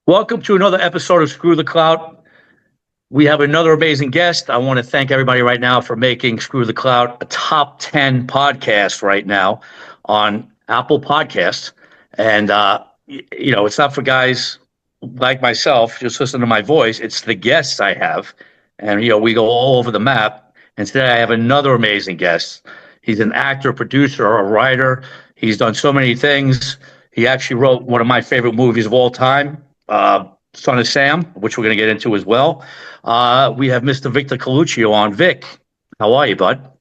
Welcome to another episode of Screw the Clout. We have another amazing guest. I want to thank everybody right now for making Screw the Clout a top 10 podcast right now on Apple Podcasts. And, it's not for guys like myself, just listen to my voice. It's the guests I have. And, we go all over the map. And today I have another amazing guest. He's an actor, producer, a writer. He's done so many things. He actually wrote one of my favorite movies of all time, Son of Sam, which we're going to get into as well. We have Mr. Victor Colicchio on. Vic, how are you, bud?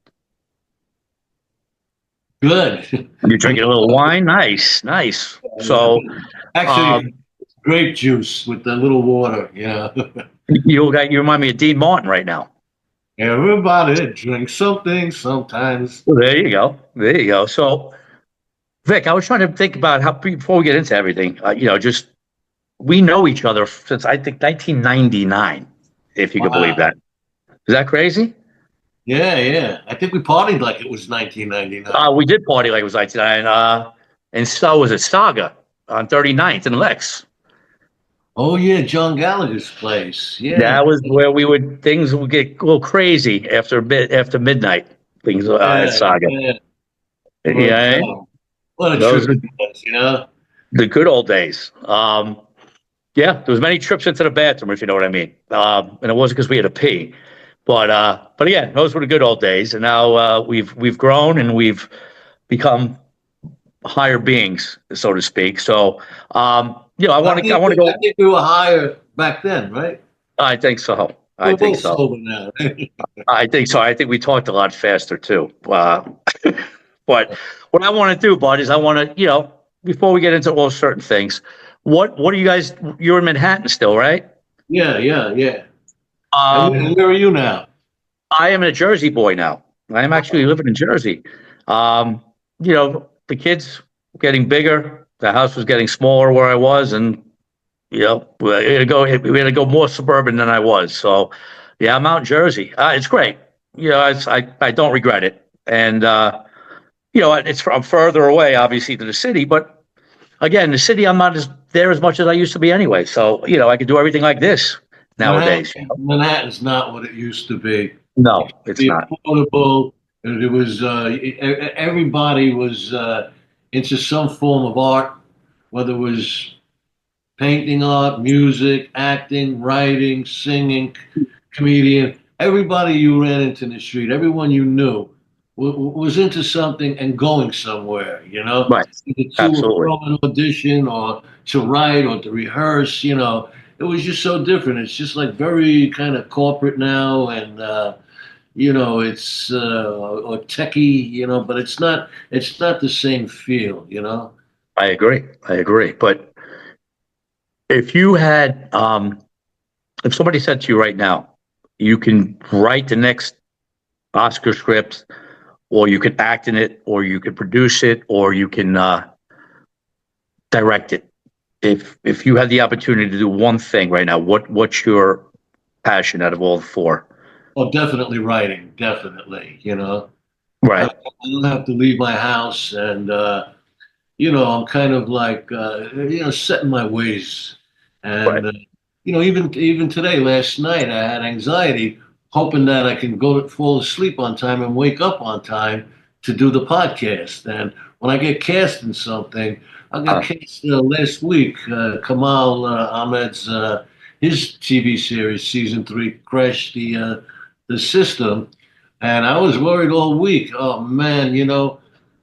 Good. You drinking a little wine? Nice, nice. So, Actually, grape juice with the little water. you remind me of Dean Martin right now. Everybody drinks something sometimes. Well, there you go. There you go. So, Vic, I was trying to think about how before we get into everything, just we know each other since I think 1999, if you could believe that. Is that crazy? Yeah. I think we partied like it was 1999. We did party like it was 1999. And so was it Saga on 39th and Lex. Oh yeah, John Gallagher's place. Yeah, That was where things would get a little crazy after midnight. Things at Saga. Yeah. What a Those trip it was, the good old days. There was many trips into the bathroom, if you know what I mean. And it wasn't because we had to pee, but again, those were the good old days. And now we've grown and we've become higher beings, so to speak. So I want to go. I think we were higher back then, right? I think so. We're both sober now. I think so. I think we talked a lot faster too. But what I want to do, bud, is I want to, before we get into all certain things, what are you guys? You're in Manhattan still, right? Yeah. And where are you now? I am a Jersey boy now. I am actually living in Jersey. The kids were getting bigger. The house was getting smaller where I was, and we had to go more suburban than I was. So, yeah, I'm out in Jersey. It's great. I don't regret it. And I'm further away, obviously, to the city, but again, the city, I'm not there as much as I used to be anyway. So, I could do everything like this nowadays. Manhattan's not what it used to be. No, it's not. Affordable. It was everybody was into some form of art, whether it was painting art, music, acting, writing, singing, comedian. Everybody you ran into in the street, everyone you knew, was into something and going somewhere, Right. Either Absolutely. to an audition or to write or to rehearse, It was just so different. It's just like very kind of corporate now, and it's or techie, but it's not the same feel, I agree. But if you had, if somebody said to you right now, you can write the next Oscar script, or you could act in it, or you could produce it, or you can direct it. If you had the opportunity to do one thing right now, what's your passion out of all four? Oh, definitely writing, definitely. Right. I don't have to leave my house, and I'm kind of like set in my ways, and Right. even today, last night, I had anxiety, hoping that I can fall asleep on time and wake up on time to do the podcast. And when I get cast in something, I got cast last week. Kamal Ahmed's his TV series, season 3, crashed the system, and I was worried all week. Oh man,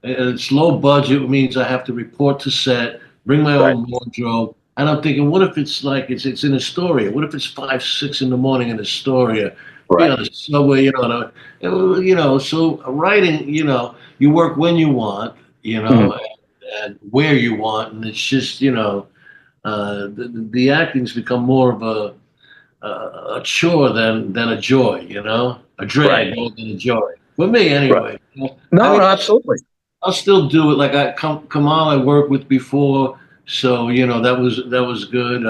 it's low budget, means I have to report to set, bring my own wardrobe, and I'm thinking, what if it's like it's in Astoria? What if it's 5, 6 in the morning in Astoria? Right. The subway, So writing, you work when you want, and where you want, and it's just, the acting's become more of a chore than a joy, a drag more than a joy. For me, anyway. Right. No, absolutely. I'll still do it. Like Kamal, I worked with before, so that was good.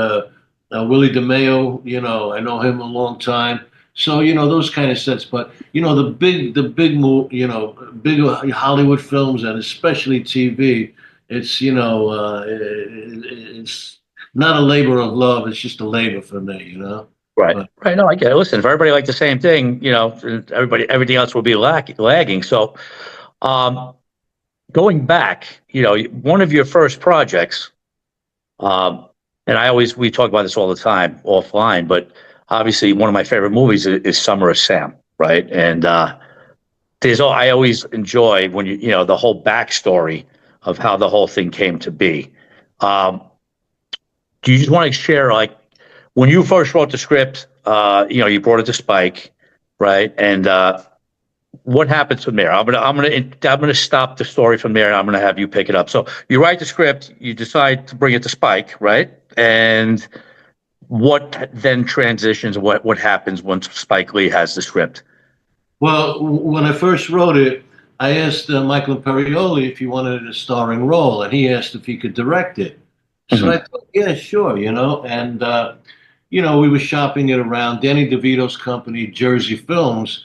Willie DeMeo, I know him a long time. So those kind of sets, but the big move, big Hollywood films and especially TV. It's not a labor of love. It's just a labor for me, you know. Right. But Right. No, I get it. Listen, if everybody liked the same thing, everything else would be lagging. So, um, going back, one of your first projects, um, and we talk about this all the time offline, but obviously one of my favorite movies is Summer of Sam, right? And I always enjoy when the whole backstory of how the whole thing came to be. Um, do you just want to share, like, when you first wrote the script, you brought it to Spike, right? And what happens from there? I'm gonna stop the story from there, and I'm gonna have you pick it up. So you write the script, you decide to bring it to Spike, right? And what then transitions? What happens once Spike Lee has the script? well, when I first wrote it, I asked Michael Imperioli if he wanted a starring role, and he asked if he could direct it. So I Mhm. thought, yeah, sure, and we were shopping it around. Danny DeVito's company, Jersey Films,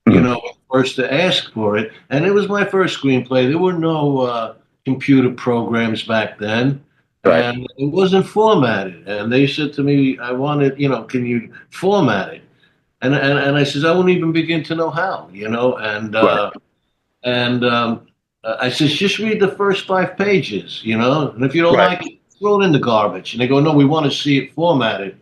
Mhm. first to ask for it, and it was my first screenplay. There were no computer programs back then, Right. and it wasn't formatted. And they said to me, "I wanted, can you format it?" And I says, "I wouldn't even begin to know how, and Right. and I says, just read the first 5 pages, and if you don't Right. like it, throw it in the garbage." And they go, "No, we want to see it formatted."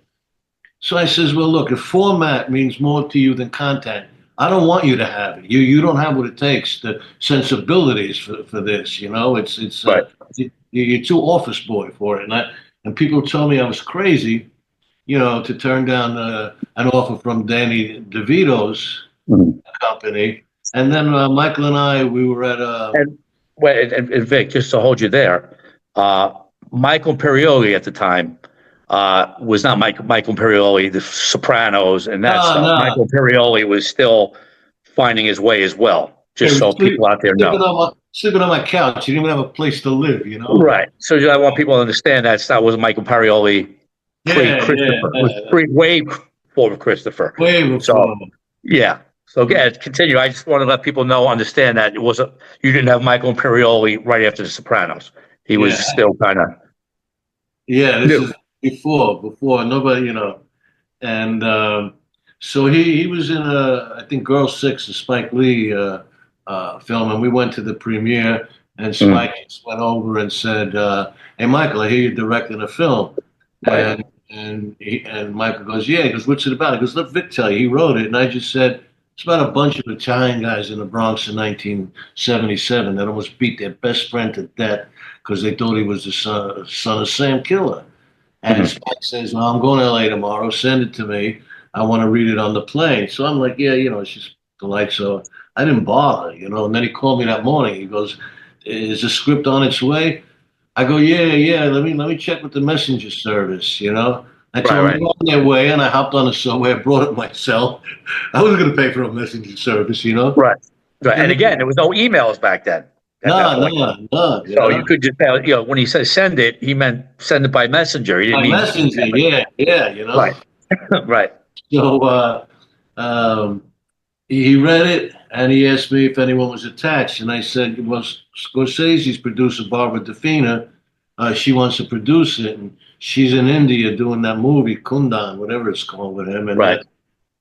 So I says, "Well, look, if format means more to you than content, I don't want you to have it. You don't have what it takes, the sensibilities for this. Right. You're too office boy for it." And people told me I was crazy, to turn down an offer from Danny DeVito's Mhm. company. And then Michael and I, we were at a And wait, and Vic, just to hold you there, uh, Michael Imperioli at the time was not Michael Imperioli, The Sopranos and that no, stuff. no. Michael Imperioli was still finding his way as well. Yeah, Just so people out there know. sleeping on my couch. You didn't even have a place to live. Right. So I want people to understand that was Michael Imperioli pre Yeah, yeah, Christopher, was yeah. pre way before Christopher. Way So before. yeah. So again, continue. I just want to let people know, understand that you didn't have Michael Imperioli right after The Sopranos. He was Yeah, still kind of yeah. This new. is before nobody, and so he was in I think Girl Six, a Spike Lee film, and we went to the premiere, and Mm, Spike just went over and said, "Hey, Michael, I hear you're directing a film," right. and Michael goes, "Yeah." He goes, "What's it about?" He goes, "Let Vic tell you." He wrote it, and I just said, "It's about a bunch of Italian guys in the Bronx in 1977 that almost beat their best friend to death because they thought he was the son of Sam Killer." And Mhm. Spike says, "Well, I'm going to LA tomorrow. Send it to me. I want to read it on the plane." So I'm like, "Yeah, it's just polite." So I didn't bother. And then he called me that morning. He goes, "Is the script on its way?" I go, "Yeah, yeah. Let me check with the messenger service. I Right. told him Right. they're on their way, and I hopped on the subway. I brought it myself. I wasn't going to pay for a messenger service. Right. Right. And And again, there was no emails back then at that no, point. no, no. So you could just, when he says send it, he meant send it by messenger. He didn't By mean, messenger, yeah, yeah. right. Right. So um, he read it and he asked me if anyone was attached, and I said, "Well, Scorsese's producer Barbara DeFina, she wants to produce it, and she's in India doing that movie Kundan, whatever it's called with him." And Right. then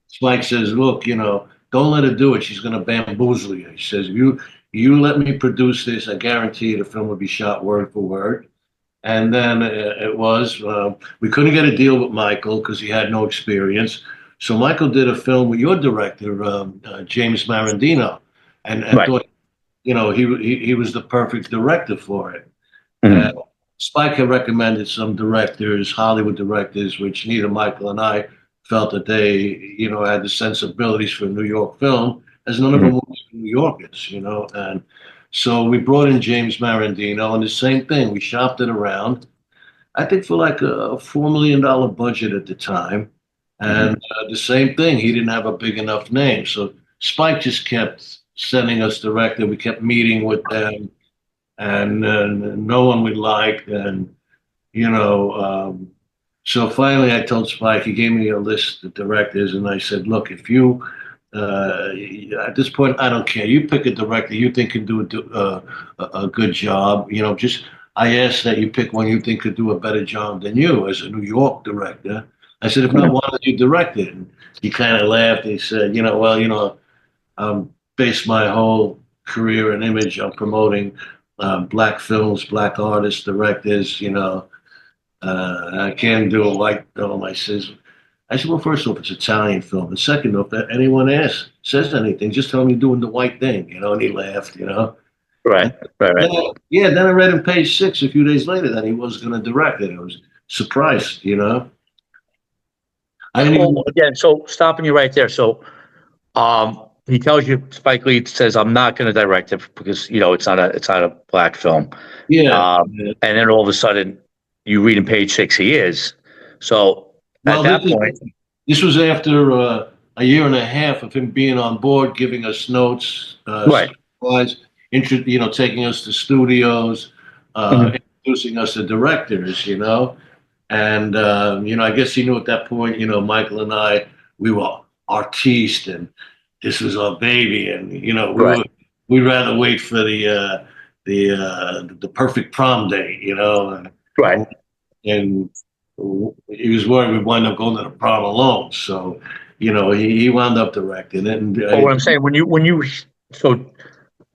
Spike says, "Look, don't let her do it. She's going to bamboozle you." He says, "You let me produce this. I guarantee you the film will be shot word for word." And then it was, we couldn't get a deal with Michael because he had no experience. So Michael did a film with your director, James Marandino, and Right. thought, he was the perfect director for it. And Mhm. Spike had recommended some directors, Hollywood directors, which neither Michael and I felt that they, had the sensibilities for New York film, as none of them Mhm. were New Yorkers. And so we brought in James Marandino, and the same thing. We shopped it around. I think for like a $4 million budget at the time, and Mhm. the same thing. He didn't have a big enough name, so Spike just kept sending us director. We kept meeting with them, and no one we liked, and you know. So finally, I told Spike. He gave me a list of directors, and I said, "Look, if you at this point, I don't care. You pick a director you think can do a good job. Just I asked that you pick one you think could do a better job than you as a New York director. I said, if not, why don't you direct it? And he kind of laughed. He said, well, based my whole career and image on promoting black films, black artists, directors. I can't do a white film. I said, well, first off, it's Italian film. And second off, if anyone says anything, just tell them you're doing the white thing, And he laughed. Right, right, right. Then I read in page 6 a few days later that he was going to direct it. I was surprised. I didn't even. Well, again, so stopping you right there. So, he tells you, Spike Lee says, "I'm not going to direct it because it's not a black film." Yeah. And then all of a sudden, you read in page 6, he is. So Well, at that point, this was after a year and a half of him being on board, giving us notes, right? taking us to studios, Mhm. introducing us to directors. And I guess he knew at that point, Michael and I, we were artistes, and this was our baby, and Right. we'd rather wait for the perfect prom date, Right. and he was worried we'd wind up going to the prom alone. So, he wound up directing it. And But what I'm saying, so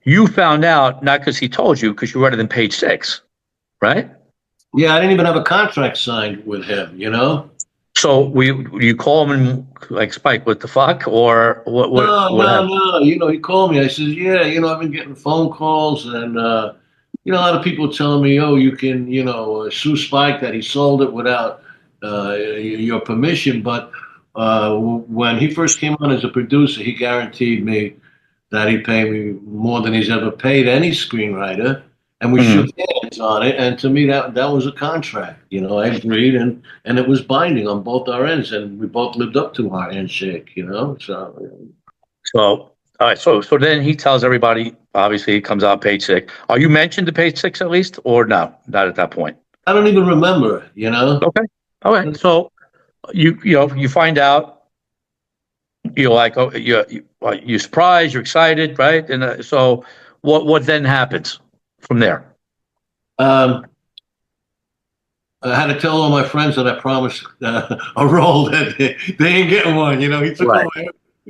you found out not because he told you, because you read it in page 6, right? yeah, I didn't even have a contract signed with him. So you call him and like, Spike, what the fuck, or what happened? No. He called me. I said, yeah, I've been getting phone calls, and a lot of people telling me, oh, you can, sue Spike that he sold it without your permission. But when he first came on as a producer, he guaranteed me that he'd pay me more than he's ever paid any screenwriter. And we Mhm. shook hands on it. And to me, that was a contract. I agreed, and it was binding on both our ends. And we both lived up to our handshake, So, So, all right. So then he tells everybody. Obviously, it comes out page 6. Are you mentioned to page 6 at least, or no? Not at that point. I don't even remember. Okay. All right. So you find out. You're like, oh, you're surprised, you're excited, right? And so what then happens from there? Um, I had to tell all my friends that I promised a role that they ain't getting one. He took Right.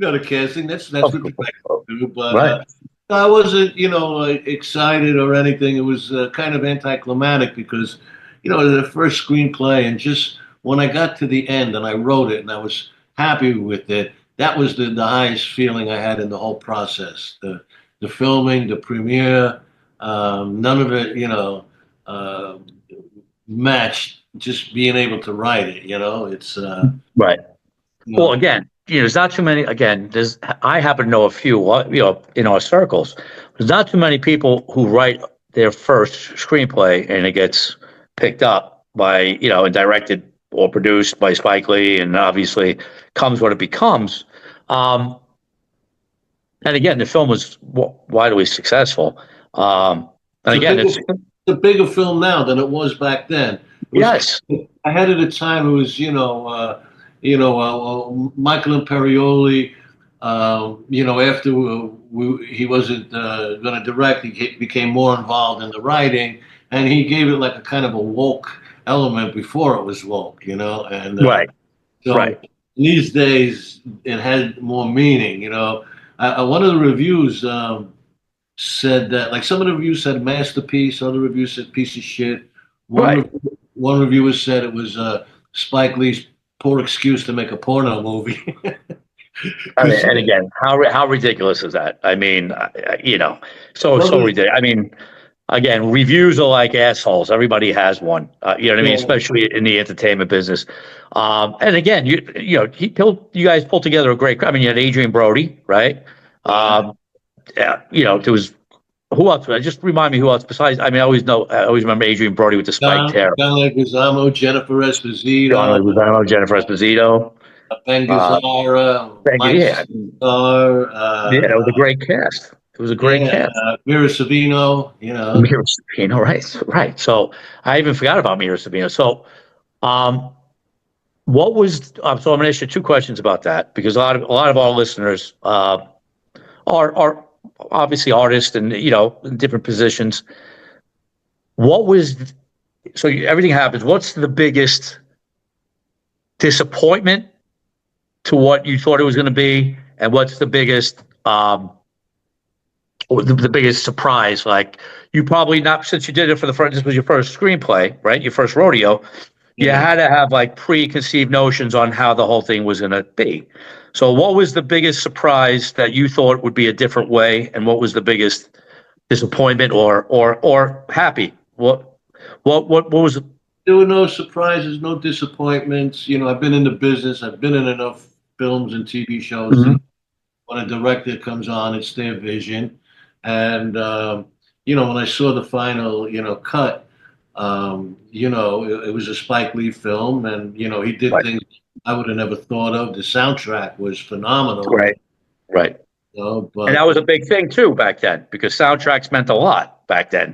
over, the casting. That's Of what you course. do. But Right. I wasn't, excited or anything. It was kind of anticlimactic because, the first screenplay, and just when I got to the end and I wrote it and I was happy with it, that was the highest feeling I had in the whole process. The filming, the premiere, none of it, uh, matched just being able to write it. It's Right. you Well, know, again, there's not too many. Again, I happen to know a few, in our circles. There's not too many people who write their first screenplay and it gets picked up by, and directed or produced by Spike Lee, and obviously comes what it becomes. Um, and again, the film was widely successul. And it's a again, bigger, film now than it was back then. It was yes, ahead of the time. It was Michael Imperioli. After he wasn't going to direct, he became more involved in the writing, and he gave it like a kind of a woke element before it was woke. And right, so right, these days it had more meaning. One of the reviews said that, like, some of the reviews said masterpiece, other reviews said piece of shit. right. One reviewer said it was Spike Lee's poor excuse to make a porno movie. I mean, and again, how ridiculous is that? I mean, so Well, ridiculous. I mean, again, reviews are like assholes. Everybody has one. You know what I mean? yeah, Especially in the entertainment business. And again, you guys pulled together a great. I mean, you had Adrian Brody, right? Yeah, there was who else? Just remind me who else besides. I mean, I always remember Adrian Brody with the spiked hair. John Leguizamo, Jennifer John Esposito, Leguizamo, Jennifer Esposito. Ben Uh, Gazzara, Mike yeah, Starr, yeah, it was a great cast. It was a great yeah, cast. Mira Savino. Mira Sabino, right, right. So I even forgot about Mira Sabino. So, what was? So I'm going to ask you two questions about that because a lot of our listeners are obviously artists and in different positions. What was so everything happens. What's the biggest disappointment to what you thought it was going to be, and what's the biggest or the biggest surprise? Like you probably not since you did it for the first. This was your first screenplay, right? Your first rodeo. You Yeah. had to have like preconceived notions on how the whole thing was going to be. So, what was the biggest surprise that you thought would be a different way, and what was the biggest disappointment or happy? What was? There were no surprises, no disappointments. I've been in the business. I've been in enough films and TV shows to Mhm. when a director comes on, it's their vision. And, when I saw the final, cut, it was a Spike Lee film. And, he did Right, things I would have never thought of. The soundtrack was phenomenal, right, right. And that but was a big thing too back then because soundtracks meant a lot back then.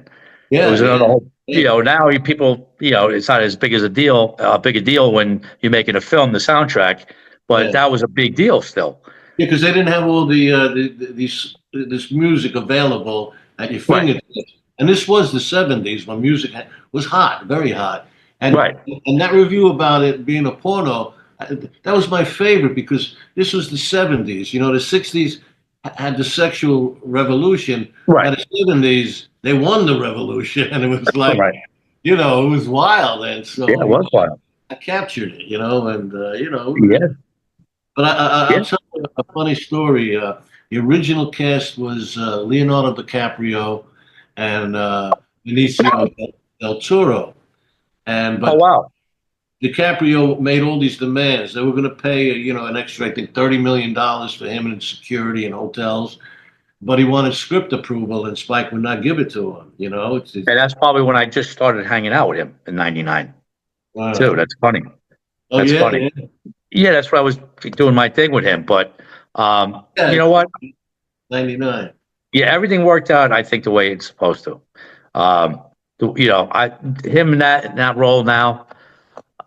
It yeah, was another yeah, whole, yeah, now people, it's not as big as big a deal when you're making a film, the soundtrack, but yeah. that was a big deal still. Yeah, because they didn't have all these this music available at your Right, fingertips. And this was the '70s when music was hot, very hot. And right, and that review about it being a porno, that was my favorite because this was the '70s. The '60s had the sexual revolution. By right, the '70s, they won the revolution, and it was like, right. it was wild. And Yeah, it so, was wild. I captured it, and Yeah, but yeah. I'll tell you a funny story. The original cast was Leonardo DiCaprio and Benicio del Toro, and Oh, but wow. DiCaprio made all these demands. They were going to pay, an extra, I think, $30 million for him and security and hotels, but he wanted script approval, and Spike would not give it to him. And that's probably when I just started hanging out with him in '99 too. Uh, That's funny. oh That's yeah, funny. yeah, Yeah, that's where I was doing my thing with him. But you yeah, know what? '99. Yeah, everything worked out, I think, the way it's supposed to. I him in that role now.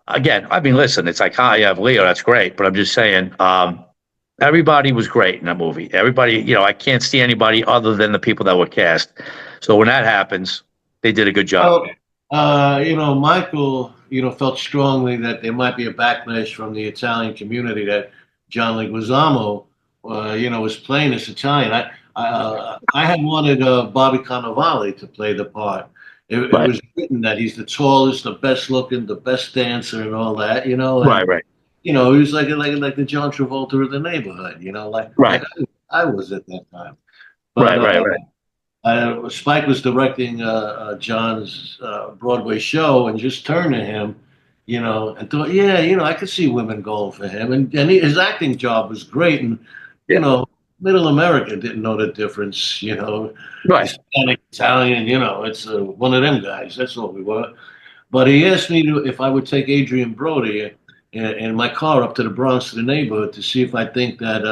Again, I mean, listen, it's like, hi, you have Leo, that's great, but I'm just saying, everybody was great in that movie. Everybody, I can't see anybody other than the people that were cast. So when that happens, they did a good job. Well, Michael, felt strongly that there might be a backlash from the Italian community that John Leguizamo, was playing this Italian. I had wanted Bobby Cannavale to play the part. It Right, was written that he's the tallest, the best looking, the best dancer, and all that, right, and right, he was like the John Travolta of the neighborhood, like right, I was at that time. But right, right, right. Spike was directing John's Broadway show and just turned to him, and thought, yeah, I could see women going for him. And his acting job was great. And, Yeah, middle America didn't know the difference, right. Hispanic, Italian, it's one of them guys. That's all we were. But he asked me if I would take Adrian Brody in my car up to the Bronx to the neighborhood to see if I think that,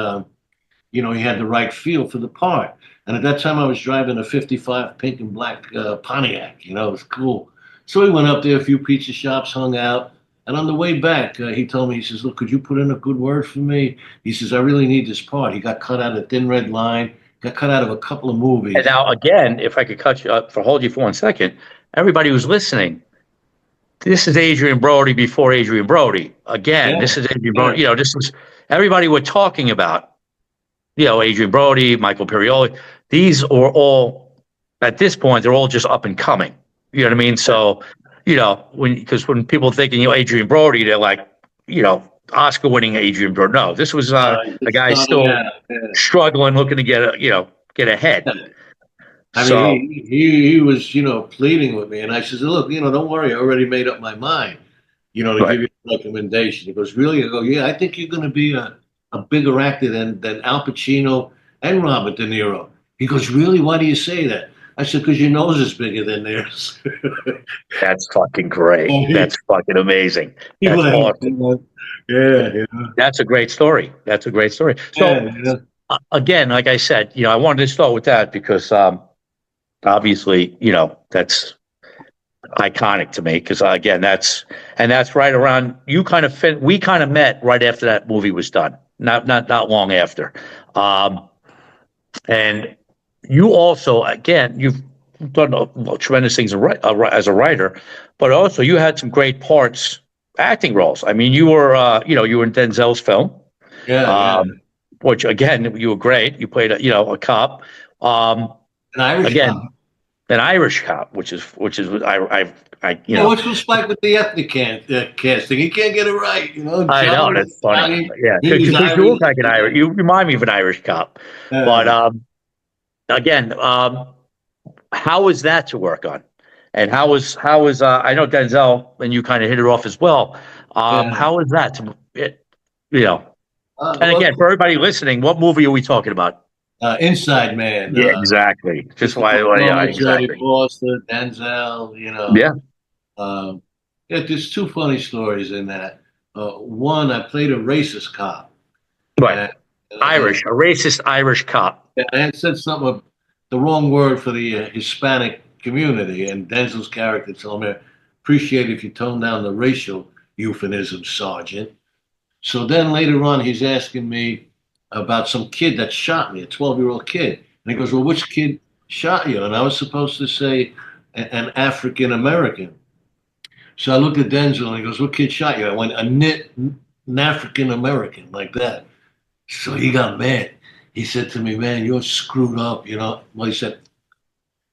he had the right feel for the part. And at that time, I was driving a '55 pink and black Pontiac. It was cool. So we went up there, a few pizza shops, hung out. And on the way back, he told me, he says, look, could you put in a good word for me? He says, I really need this part. He got cut out of Thin Red Line, got cut out of a couple of And movies. now again, if I could cut you up for hold you for 1 second, everybody who's listening, this is Adrian Brody before Adrian Brody. Again, Yeah, this is Adrian yeah. Brody. This was everybody we're talking about. Adrian Brody, Michael Perioli. These are all at this point, they're all just up and coming. You know what I mean? So, when people thinking, Adrian Brody, they're like, Oscar winning Adrian Brody. No, this was a Just guy starting still out. Yeah. struggling, looking to get ahead. I mean, So, he was, pleading with me, and I says, look, don't worry, I already made up my mind, to right. give you a recommendation. He goes, really? I go, yeah, I think you're going to be a bigger actor than Al Pacino and Robert De Niro. He goes, really? Why do you say that? I said, because your nose is bigger than theirs. That's fucking great. And That's fucking amazing. he That's laughed. awesome. Yeah, yeah, That's a great story. That's a great story. So, yeah. again, like I said, I wanted to start with that because obviously, that's iconic to me because again, that's right around we kind of met right after that movie was done, not long after. And you also, again, done tremendous things as a writer, but also you had some great parts, acting roles. I mean, you were, you were in Denzel's film, Yeah, yeah. which again, you were great. You played a cop. Um, An Irish cop. Again, an Irish cop, which is Yeah, what's with Spike with the ethnic casting? He can't get it right, I know John that's was funny. Italian, Yeah, he was because you Irish. look like an Irish. You remind me of an Irish cop. But Yeah, again, how was that to work on? And how was I know Denzel and you kind of hit it off as well. yeah. How was that to you know? And Well, again, for everybody listening, what movie are we talking about? Inside Man, Yeah, exactly. Just Christopher why? Yeah, Plummer, Jodie exactly. Foster, Denzel. Yeah, Um, yeah. There's two funny stories in that. One, I played a racist cop, right. and, Irish, a racist Irish cop. I had said something, the wrong word for the Hispanic community, and Denzel's character told me, "I appreciate if you tone down the racial euphemism, Sergeant." So then later on, he's asking me about some kid that shot me, a 12-year-old kid. And he goes, "Well, which kid shot you?" And I was supposed to say an African American. So I looked at Denzel and he goes, "What kid shot you?" I went, an African American, like that. So he got mad. He said to me, "Man, you're screwed up." Well, he said,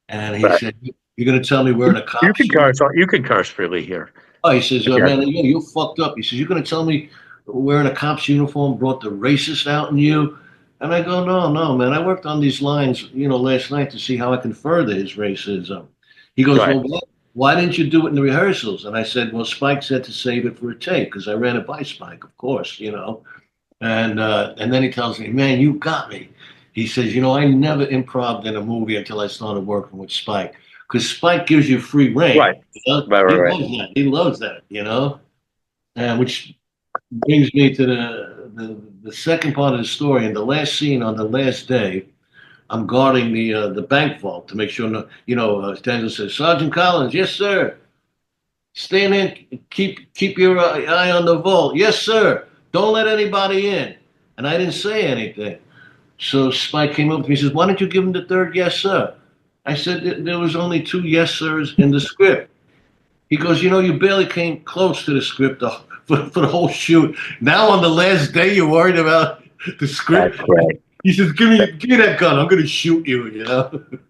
and he Right. said, "You're going to tell me wearing a You cop's can curse. uniform?" You can curse freely here. Oh, he says, "Man, Again, you're fucked up." He says, "You're going to tell me wearing a cop's uniform brought the racist out in you?" And I go, "No, no, man. I worked on these lines, last night to see how I can further his racism." He goes, right, "Well, why didn't you do it in the rehearsals?" And I said, "Well, Spike said to save it for a tape because I ran it by Spike, of course. And then he tells me, "Man, you got me." He says, "I never improved in a movie until I started working with Spike because Spike gives you free reign. right, right, right, He right. loves that. He loves that. And which brings me to the second part of the story. In the last scene on the last day, I'm guarding the bank vault to make sure Daniel says, "Sergeant Collins, yes sir. Stand in, keep your eye on the vault, yes sir. Don't let anybody in." And I didn't say anything. So Spike came up to me and says, "Why don't you give him the third yes sir?" I said, "There was only two yes sirs in the script." He goes, "You barely came close to the script for the whole shoot. Now on the last day, you're worried about the That's script." great. He says, "Give me that gun. I'm going to shoot you."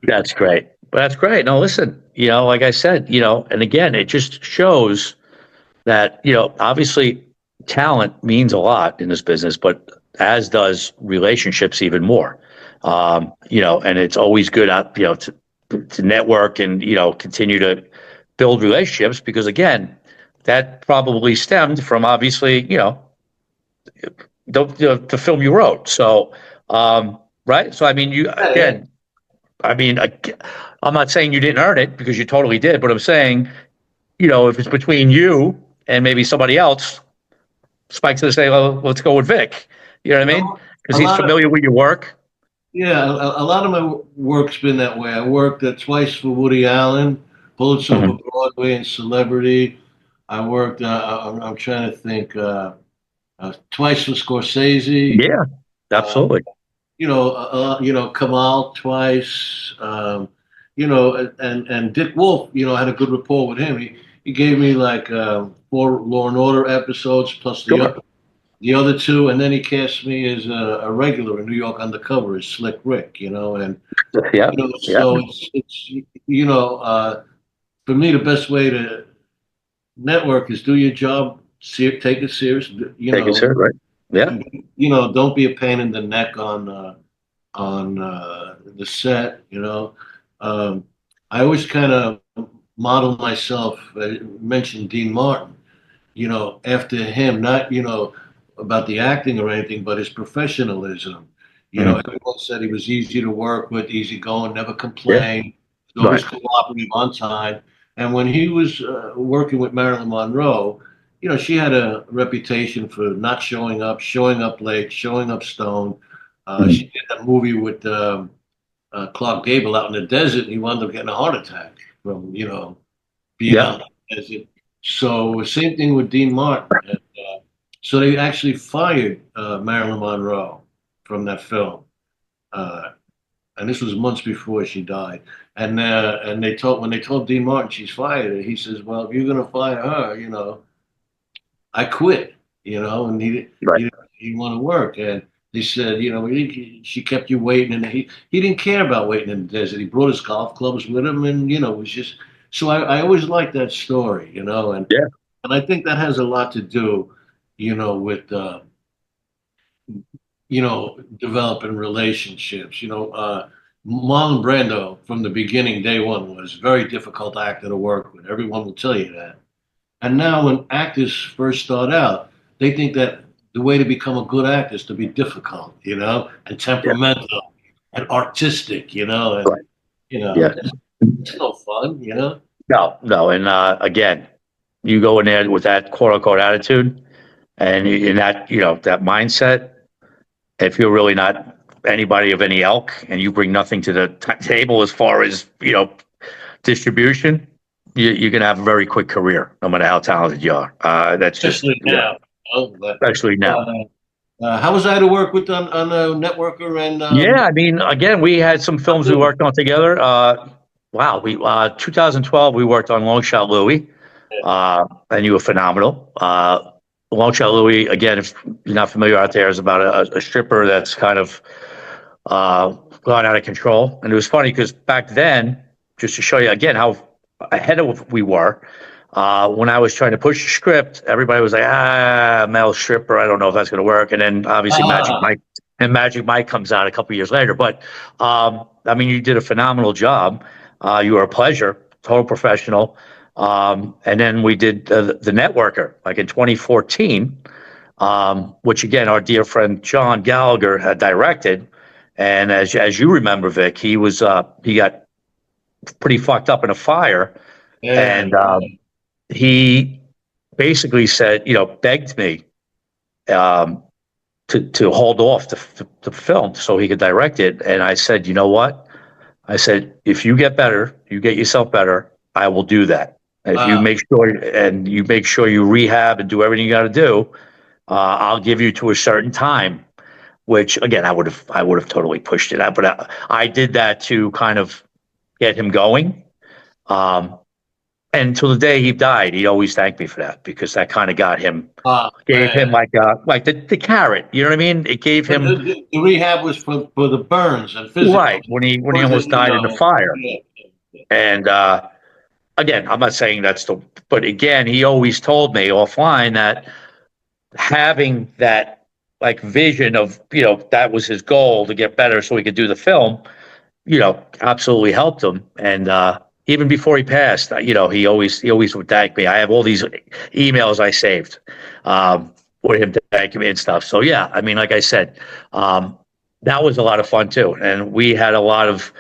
That's great. But that's great. No, listen. Like I said, and again, it just shows that obviously talent means a lot in this business, but as does relationships even more. And it's always good to network and continue to build relationships because again, that probably stemmed from obviously the film you wrote. So right. So I mean, you Yeah, yeah. again. I mean, I'm not saying you didn't earn it because you totally did, but I'm saying, if it's between you and maybe somebody else, Spike's going to say, well, let's go with Vic. You know what I mean? Because A he's lot of familiar with your work. yeah, a lot of my work's been that way. I worked twice for Woody Allen, Bullets Over Mhm. Broadway, and Celebrity. I worked. I'm trying to think. Twice for Scorsese. Yeah, Uh, absolutely. Kamal twice. And Dick Wolf. I had a good rapport with him. He gave me like 4 Law and Order episodes plus Sure. the other two, and then he cast me as a regular in New York Undercover as Slick Rick. And Yeah. Yeah. so it's for me the best way to network is do your job, take it serious. Take it serious, right? Yeah. Don't be a pain in the neck on the set. Um, I always kind of model myself. I mentioned Dean Martin. After him, not about the acting or anything, but his professionalism. Mhm. Everyone said he was easy to work with, easygoing, never Yeah. complained, Right. always cooperative on time. And when he was working with Marilyn Monroe, she had a reputation for not showing up late, showing up stoned. She Mhm. did that movie with Clark Gable out in the desert, and he wound up getting a heart attack from being Yeah. out in the desert. So same thing with Dean Martin. And, so they actually fired Marilyn Monroe from that film. Uh, and this was months before she died. And when they told Dean Martin she's fired, he says, "Well, if you're going to fire her, I quit." And Right. he didn't want to work, and they said, she kept you waiting, and he didn't care about waiting in the desert. He brought his golf clubs with him, and it was just so I always liked that story, Yeah. and I think that has a lot to do, with developing relationships. Marlon Brando from the beginning, day one, was a very difficult actor to work with. Everyone will tell you that. And now, when actors first start out, they think that the way to become a good actor is to be difficult, and Yeah. temperamental and artistic, and Right. Yeah. it's no fun, No, no. And again, you go in there with that quote unquote attitude and in that, that mindset, if you're really not anybody of any ilk and you bring nothing to the table as far as, distribution, you're going to have a very quick career, no matter how talented you are. That's just, especially now. especially now. How was I to work with on Networker and Yeah, I mean, again, we had some films we worked on together. Wow, we 2012 we worked on Long Shot Louie, and you were phenomenal. Long Shot Louie, again, if you're not familiar out there, is about a stripper that's kind of gone out of control. And it was funny because back then, just to show you again how ahead of we were, when I was trying to push the script, everybody was like, male stripper, I don't know if that's going to work. And then obviously Magic Mike comes out a couple years later. But I mean, you did a phenomenal job. You were a pleasure, total professional. And then we did the Networker, like in 2014, which again, our dear friend John Gallagher had directed. And as you remember, Vic, he got pretty fucked up in a fire, and he basically said, begged me to hold off the film so he could direct it. And I said, you know what? I said, if you get better, you get yourself better, I will do that. If you make sure you rehab and do everything you got to do, I'll give you to a certain time. Which again, I would have totally pushed it out, but I did that to kind of get him going. And until the day he died, he always thanked me for that because that kind of gave him like the carrot. You know what I mean? It gave him the rehab was for the burns and physical. Right when he almost died in the fire. And again, I'm not saying but again, he always told me offline that having that like vision of that was his goal to get better so he could do the film, absolutely helped him. And even before he passed, he always would thank me. I have all these emails I saved with him thanking me and stuff. So yeah, I mean, like I said, that was a lot of fun too. And we had a lot of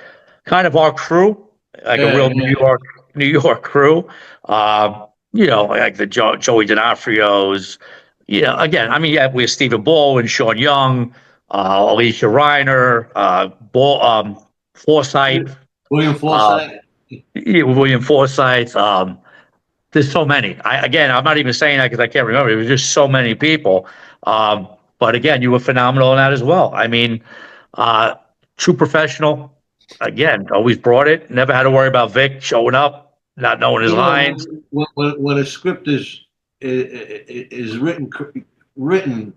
kind of our crew, like a real New York crew. Like the Joey D'Onofrio's. Again, I mean, yeah, we have Stephen Baldwin, Sean Young, Alicia Reiner, Forsythe. William Forsythe. William Forsythe. There's so many. I'm not even saying that because I can't remember. It was just so many people. But again, you were phenomenal in that as well. I mean, true professional. Again, always brought it. Never had to worry about Vic showing up, not knowing his lines. When a script is written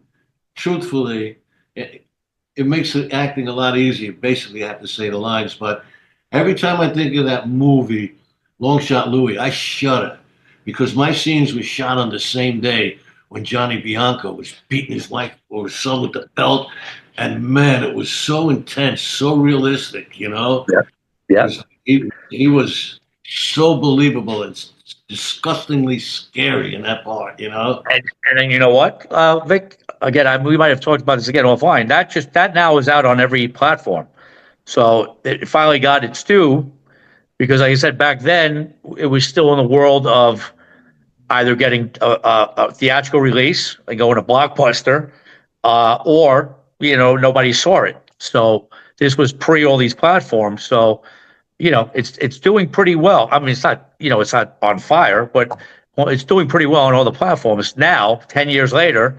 truthfully, it makes the acting a lot easier. Basically, you have to say the lines. But every time I think of that movie, Long Shot Louie, I shudder because my scenes were shot on the same day when Johnny Bianco was beating his wife or his son with the belt. And man, it was so intense, so realistic, Yeah. He was so believable and disgustingly scary in that part, And then you know what, Vic? Again, we might have talked about this again offline. That now is out on every platform. So it finally got its due because, like I said, back then it was still in the world of either getting a theatrical release and going to Blockbuster, or nobody saw it. So this was pre all these platforms. So it's doing pretty well. I mean, it's not on fire, but it's doing pretty well on all the platforms now. 10 years later,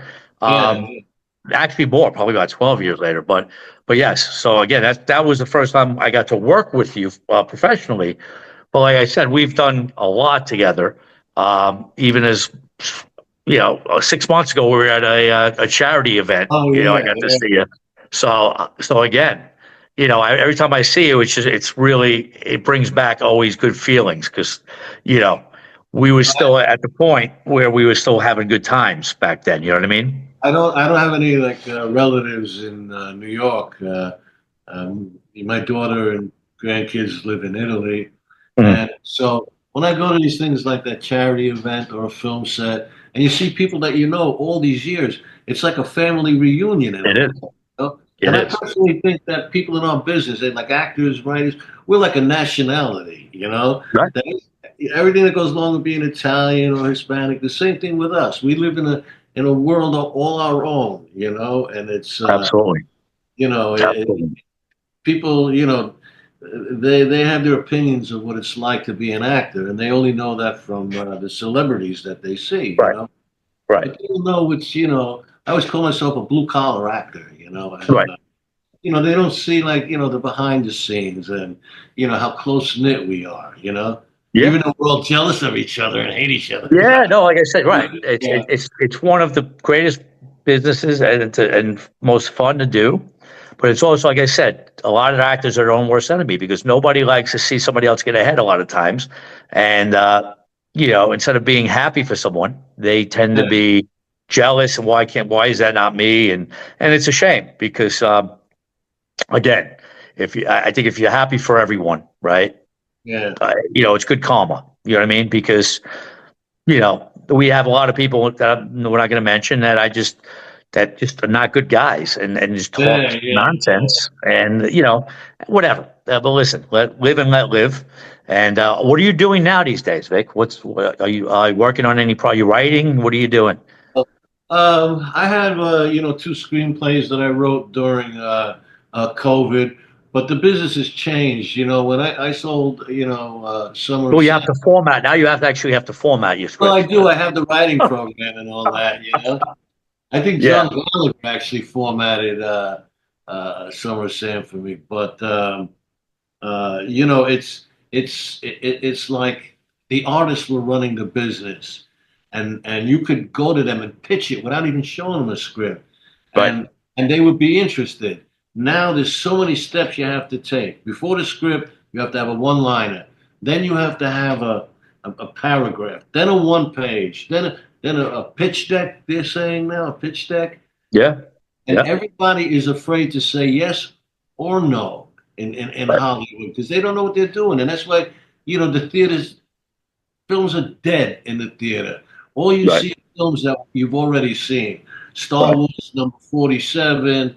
actually more, probably about 12 years later. But yes. So again, that was the first time I got to work with you professionally. But like I said, we've done a lot together. Even as 6 months ago, we were at a charity event. Oh I yeah, got to yeah, see you. So again, every time I see you, it's really, it brings back always good feelings because, you know, we were still at the point where we were still having good times back then. You know what I mean? I don't have any like relatives in New York. My daughter and grandkids live in Italy, Mm, and so when I go to these things like that charity event or a film set, and you see people that you know all these years, it's like a family reunion in a it way. is. Know? It And I is. personally think that people in our business, they like actors, writers, we're like a nationality, Right. That everything that goes along with being Italian or Hispanic, the same thing with us. We live in a world of all our own, and it's Absolutely. you know, Absolutely. people, they have their opinions of what it's like to be an actor, and they only know that from the celebrities that they see, Right. Right. But they don't know which, I always call myself a blue collar actor, and Right. they don't see like the behind the scenes and how close knit we are, Yeah. even though we're all jealous of each other and hate each other. Yeah. No, like I said, right. It's Yeah, it, it's one of the greatest businesses and most fun to do. But it's also, like I said, a lot of actors are their own worst enemy because nobody likes to see somebody else get ahead a lot of times. And, instead of being happy for someone, they tend to yeah, be jealous and why is that not me? And it's a shame because, again, I think if you're happy for everyone, right? yeah, It's good karma. You know what I mean? Because, we have a lot of people that we're not going to mention that just are not good guys and just talk yeah, yeah. nonsense and whatever. But listen, live and let live. And what are you doing now these days, Vic? Are you working on any? Are you writing? What are you doing? I have two screenplays that I wrote during COVID, but the business has changed. When I sold Summer Well, of you Sam. have to format now. You actually have to format your Well, I scripts. do. I have the writing program and all that. I think Yeah. John Gallagher actually formatted Summer of Sam for me, but it's like the artists were running the business, and you could go to them and pitch it without even showing them a script, Right. and they would be interested. Now there's so many steps you have to take. Before the script, you have to have a one-liner. Then you have to have a paragraph. Then a one-page. Then a pitch deck. They're saying now a pitch deck, Yeah. and Yeah. everybody is afraid to say yes or no in Right. Hollywood because they don't know what they're doing, and that's why the theaters films are dead in the theater. All you Right. see are films that you've already seen. Star Right. Wars number 47,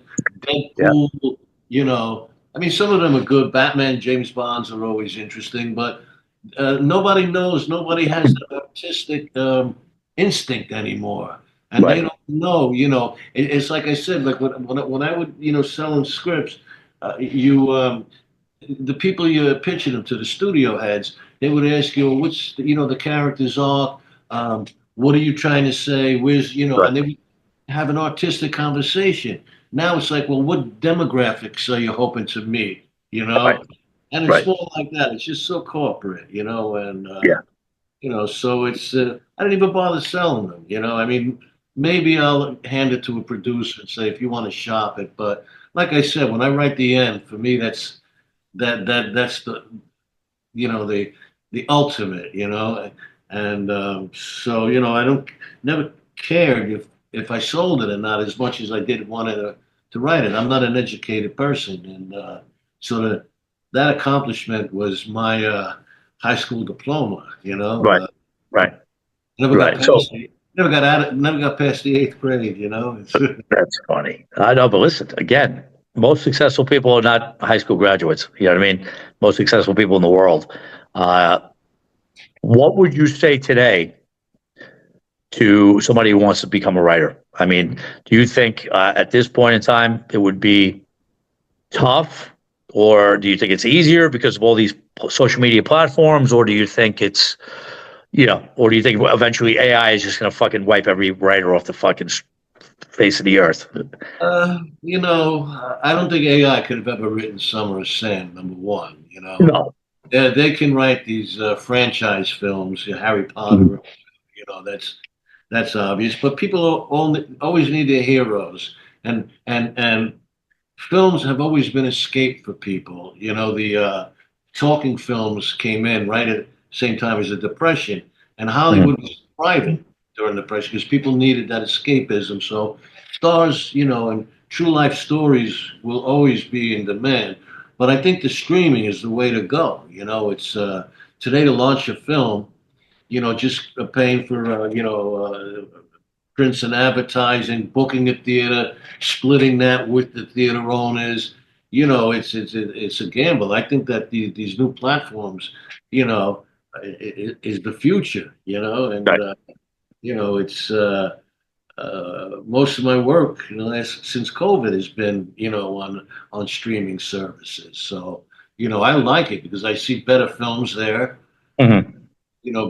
Yeah. Deadpool. I mean, some of them are good. Batman, James Bonds are always interesting, but nobody knows. Nobody has that artistic instinct anymore, and they Right. don't know. It's like I said, like when I would selling scripts, you the people you're pitching them to, the studio heads, they would ask you, well, what's the character's arc? What are you trying to say? Right. And they would have an artistic conversation. Now it's like, well, what demographics are you hoping to meet? Right. And it's Right. more like that. It's just so corporate, and Yeah. so it's I don't even bother selling them. I mean, maybe I'll hand it to a producer and say if you want to shop it, but like I said, when I write the end, for me, that's the ultimate, and so I don't never cared if I sold it or not as much as I did wanted to write it. I'm not an educated person, and so that accomplishment was my high school diploma. Right. Right. Never got Right. So past never got out of, never got past the eighth grade. It's, that's funny. I know, but listen, again, most successful people are not high school graduates. You know what I mean? Most successful people in the world. Uh, what would you say today to somebody who wants to become a writer? I mean, do you think at this point in time it would be tough, or do you think it's easier because of all these social media platforms, or do you think or do you think eventually AI is just going to fucking wipe every writer off the fucking face of the earth. I don't think AI could have ever written Summer of Sam, number one. No. They can write these franchise films, Harry Mhm. Potter. That's obvious. But people always need their heroes, and films have always been escape for people. The talking films came in right at the same time as the Depression, and Mhm. Hollywood was thriving during the Depression because people needed that escapism. So stars, and true life stories will always be in demand. But I think the streaming is the way to go. It's today to launch a film. Just paying for prints and advertising, booking a theater, splitting that with the theater owners. It's a gamble. I think that these new platforms, is the future. And Right. it's most of my work, since COVID has been, on streaming services. So, I like it because I see better films there, Mhm.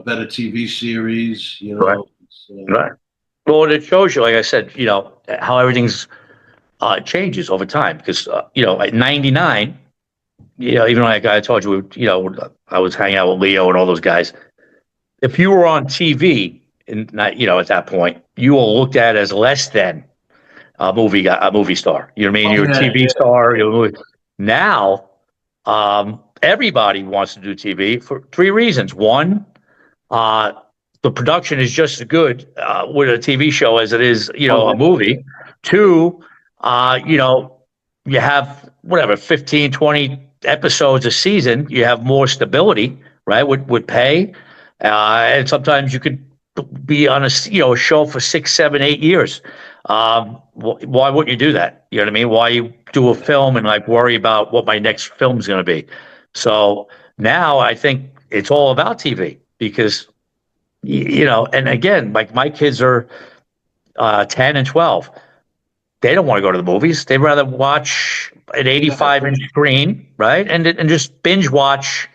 better TV series. Right. Right. Well, it shows you, like I said, how everything's changes over time. Because at 99, even like I told you, I was hanging out with Leo and all those guys. If you were on TV, and not, at that point, you were looked at as less than a movie star. You know what I mean? Oh You're a yeah, TV yeah. star. Now, everybody wants to do TV for three reasons. One, uh, the production is just as good with a TV show as it is, Oh a movie. Two, you have whatever 15, 20 episodes a season. You have more stability, right? With pay, and sometimes you could be on a show for 6, 7, 8 years. Why wouldn't you do that? You know what I mean? Why you do a film and like worry about what my next film's going to be? So now I think it's all about TV because and again, like my kids are 10 and 12. They don't want to go to the movies. They'd rather watch an 85-inch screen, right? And just binge watch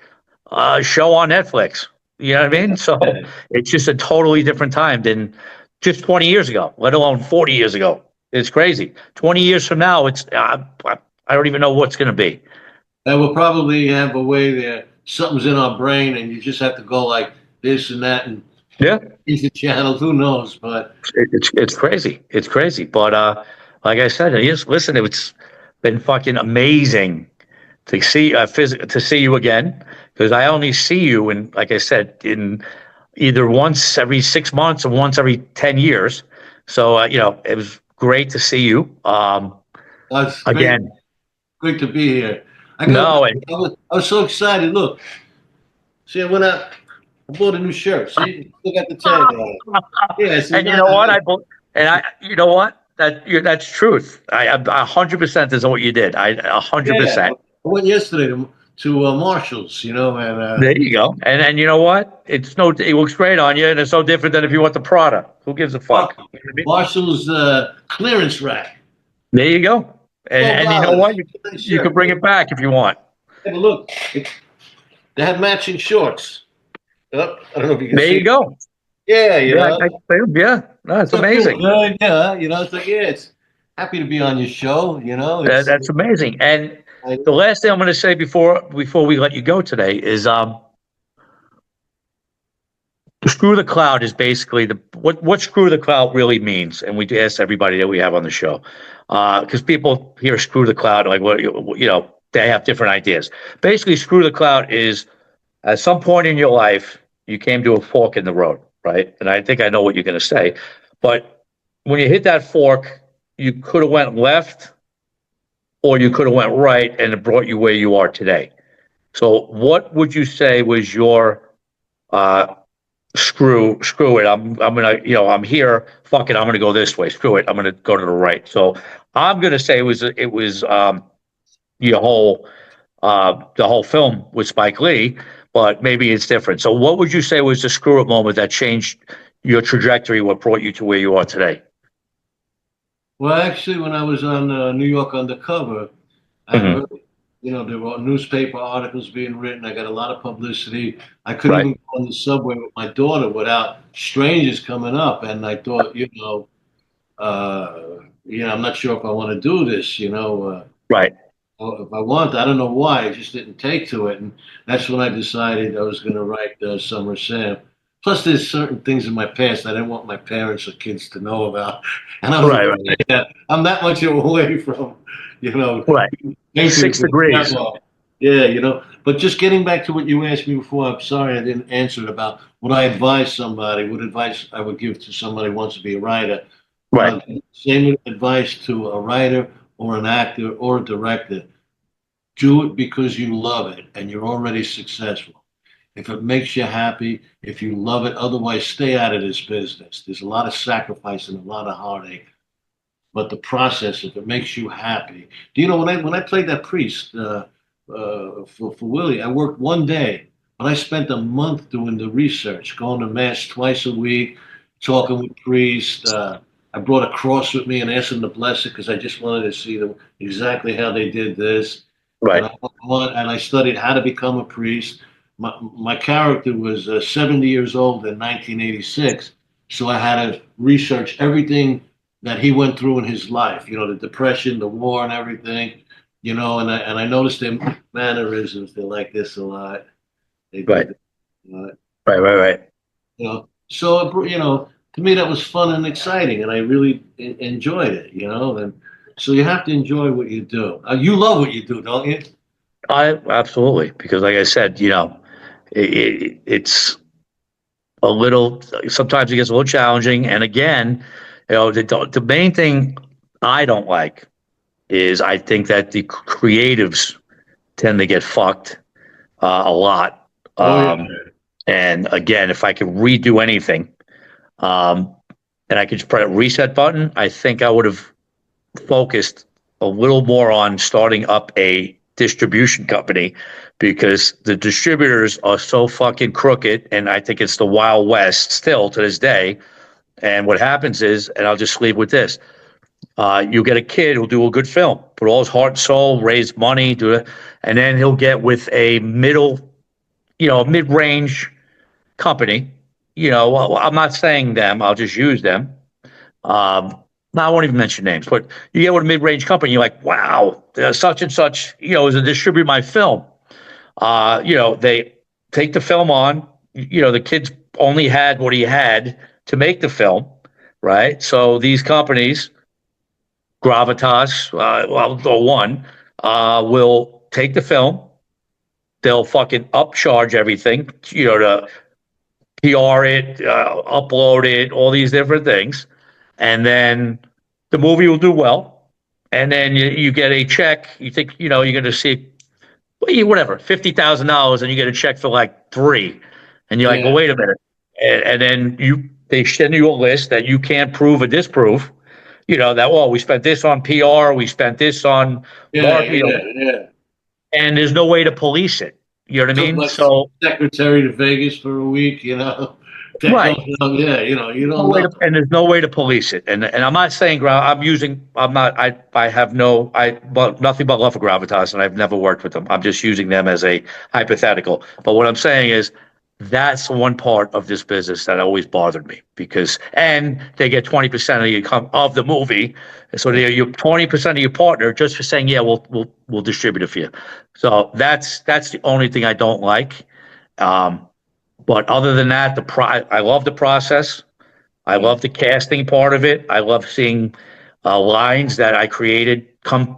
a show on Netflix. You know what I mean? So yeah. it's just a totally different time than just 20 years ago, let alone 40 years ago. It's crazy. 20 years from now, I don't even know what's going to be. And we'll probably have a way there. Something's in our brain, and you just have to go like this and that and Yeah. change the channels. Who knows? But It's crazy. It's crazy. But like I said, listen, it's been fucking amazing to see you again because I only see you in, like I said, in either once every 6 months or once every 10 years. So it was great to see you it's again. great to be here. No, and I was so excited. Look, see, I went out. I bought a new shirt. See, still got the tag on it. Yeah, see, and you know what you know what that's truth. I 100% is what you did. I yeah. 100%. I went yesterday to Marshalls, and There you go. And you know what? It looks great on you, and it's no different than if you want the Prada. Who gives a fuck? You know what I mean? Marshall's clearance rack. There you go. And you know what? $12. You, Nice you can shirt. bring it back if you want. Hey, but look, they have matching shorts. I don't know if you can There you see. go. Yeah, Yeah, yeah. No, it's So feel amazing. good. Yeah, it's like it's happy to be on your show. That's amazing. And I, the last thing I'm going to say before we let you go today is Screw the Cloud is basically what Screw the Cloud really means, and we ask everybody that we have on the show because people hear Screw the Cloud like they have different ideas. Basically, Screw the Cloud is at some point in your life you came to a fork in the road, right? And I think I know what you're going to say, but when you hit that fork, you could have went left or you could have went right, and it brought you where you are today. So, what would you say was your uh, screw it. I'm gonna I'm here. Fuck it. I'm gonna go this way. Screw it. I'm gonna go to the right. So I'm gonna say it was your whole the whole film with Spike Lee, but maybe it's different. So what would you say was the screw it moment that changed your trajectory? What brought you to where you are today? well, actually, when I was on New York Undercover, I Hmm. heard, there were newspaper articles being written. I got a lot of publicity. I couldn't Right. even go on the subway with my daughter without strangers coming up. And I thought, I'm not sure if I want to do this, Right. or if I want, I don't know why. I just didn't take to it. And that's when I decided I was going to write Summer Sam. Plus, there's certain things in my past I didn't want my parents or kids to know about. And I was Right. afraid Right. that I'm that much away from, you know, Right. patriots Six with degrees. grandma. Yeah, But just getting back to what you asked me before, I'm sorry I didn't answer it about would I advise somebody, what advice I would give to somebody who wants to be a writer. Right. Same advice to a writer or an actor or a director. Do it because you love it and you're already successful. If it makes you happy, if you love it, otherwise stay out of this business. There's a lot of sacrifice and a lot of heartache. But the process, if it makes you happy, do you know when I played that priest for Willie, I worked one day, but I spent a month doing the research, going to mass twice a week, talking with priests. I brought a cross with me and asked them to bless it because I just wanted to see them exactly how they did this. And Right. I studied how to become a priest. My character was 70 years old in 1986, so I had to research everything that he went through in his life. The depression, the war, and everything. And I noticed their mannerisms. They're like this a lot. They do Right. this a lot. Right. Right. Right. So to me that was fun and exciting, and I really enjoyed it. And so you have to enjoy what you do. You love what you do, don't you? I absolutely, because like I said, it's a little, sometimes it gets a little challenging. And again, the main thing I don't like is I think that the creatives tend to get fucked a lot. Oh yeah. And again, if I could redo anything, um, and I could just press a reset button, I think I would have focused a little more on starting up a distribution company because the distributors are so fucking crooked. And I think it's the Wild West still to this day. And what happens is, and I'll just leave with this, you get a kid who'll do a good film, put all his heart and soul, raise money, do it, and then he'll get with a mid-range company. Well, I'm not saying them, I'll just use them. Um, no, I won't even mention names, but you get with a mid-range company, you're like, wow, such and such, is a distribute my film. They take the film on. The kid's only had what he had to make the film, right? So these companies, Gravitas, well, the one, will take the film. They'll fucking upcharge everything, to PR it, upload it, all these different things. And then the movie will do well. And then you get a check. You think, you're going to see, whatever, $50,000, and you get a check for like three. And you're like, well, Yeah. wait a minute. And then they send you a list that you can't prove or disprove. That, well, we spent this on PR, we spent this on Yeah. mark, Yeah. Yeah. and there's no way to police it. You know what I Took mean? my So, secretary to Vegas for a week. That right. comes out. Yeah. You don't know. And there's no way to police it. And I'm not saying I'm not I have no I but nothing but love for Gravitas, and I've never worked with them. I'm just using them as a hypothetical. But what I'm saying is that's one part of this business that always bothered me because and they get 20% of the income of the movie. So they're your 20% of your partner just for saying, yeah, we'll distribute it for you. So that's the only thing I don't like. Um, but other than that, I love the process. I Yeah. love the casting part of it. I love seeing lines that I created come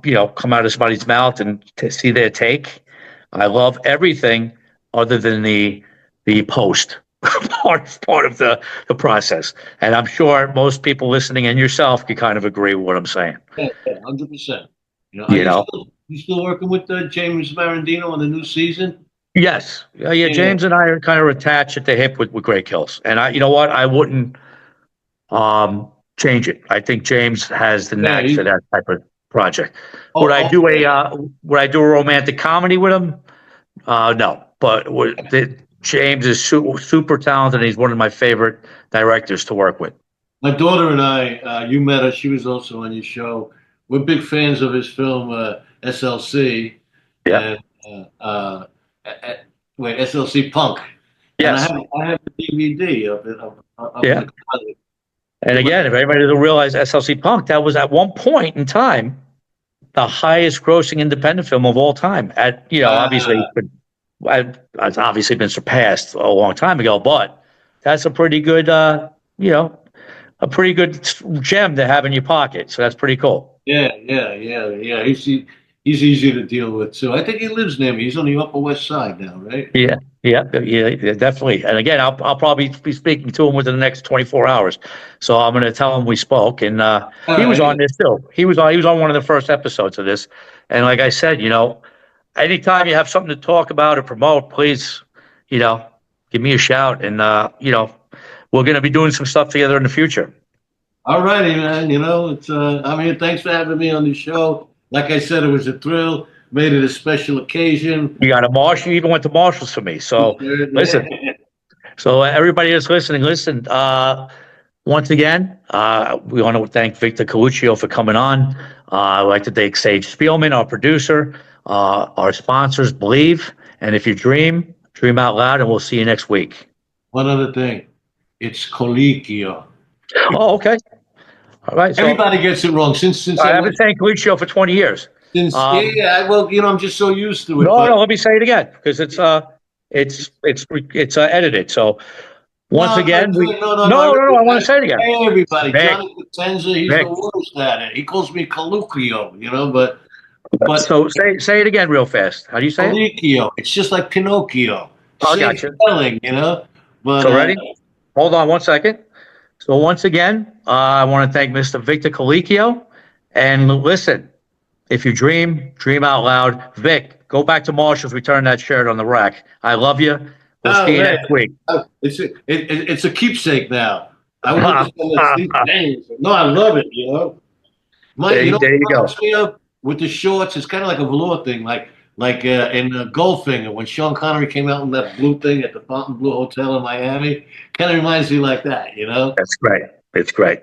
out of somebody's mouth and to see their take. I love everything other than the post part of the process. And I'm sure most people listening and yourself can kind of agree with what I'm saying. Yeah, 100%. Are You you know? still working with James Marandino on the new season? Yes. Yeah. Yeah, James and I are kind of attached at the hip with Great Kills. And you know what? I wouldn't change it. I think James has the yeah. knack for that type of project. Would I Oh, do a romantic comedy with him? No, but James is super talented. And he's one of my favorite directors to work with. my daughter and I, you met her. She was also on your show. We're big fans of his film SLC Yeah. and uh, uh, uh, wait, SLC Punk. And Yes. I have a DVD of it of Yeah. the comedy. And again, if anybody doesn't realize SLC Punk, that was at one point in time the highest grossing independent film of all time. At obviously, it's obviously been surpassed a long time ago, but that's a pretty good, a pretty good gem to have in your pocket. So that's pretty cool. Yeah. He's easy to deal with too. I think he lives near me. He's on the Upper West Side now, right? Yeah, definitely. And again, I'll probably be speaking to him within the next 24 hours. So I'm going to tell him we spoke, and he was on this too. He was on one of the first episodes of this. And like I said, anytime you have something to talk about or promote, please, give me a shout. And we're going to be doing some stuff together in the future. All righty, man. It's thanks for having me on the show. Like I said, it was a thrill. Made it a special occasion. You got a Marshall. You even went to Marshall's for me. So listen. So everybody that's listening, listen. Once again, we want to thank Victor Colicchio for coming on. I'd like to thank Sage Spielman, our producer, our sponsors, Believe, and if you dream out loud, and we'll see you next week. One other thing, it's Colicchio. Oh, okay. All right. So, everybody gets it wrong. Since I've been saying Colicchio for 20 years. I'm just so used to it. No, let me say it again because it's edited. So once again, I want to say it again. Hey, everybody, Johnny Potenza, he's the worst at it. He calls me Colicchio, but so say it again real fast. How do you say Colicchio? It's just like Pinocchio. I got you. Spelling, But so ready? Hold on one second. So once again, I want to thank Mr. Victor Colicchio, and listen. If you dream out loud. Vic, go back to Marshall's, return that shirt on the rack. I love you. We'll see you next week. It's a keepsake now. I love it, There you go. With the shorts, it's kind of like a velour thing, like in Goldfinger, when Sean Connery came out in that blue thing at the Fontainebleau Hotel in Miami. Kind of reminds me like that, That's great. It's great.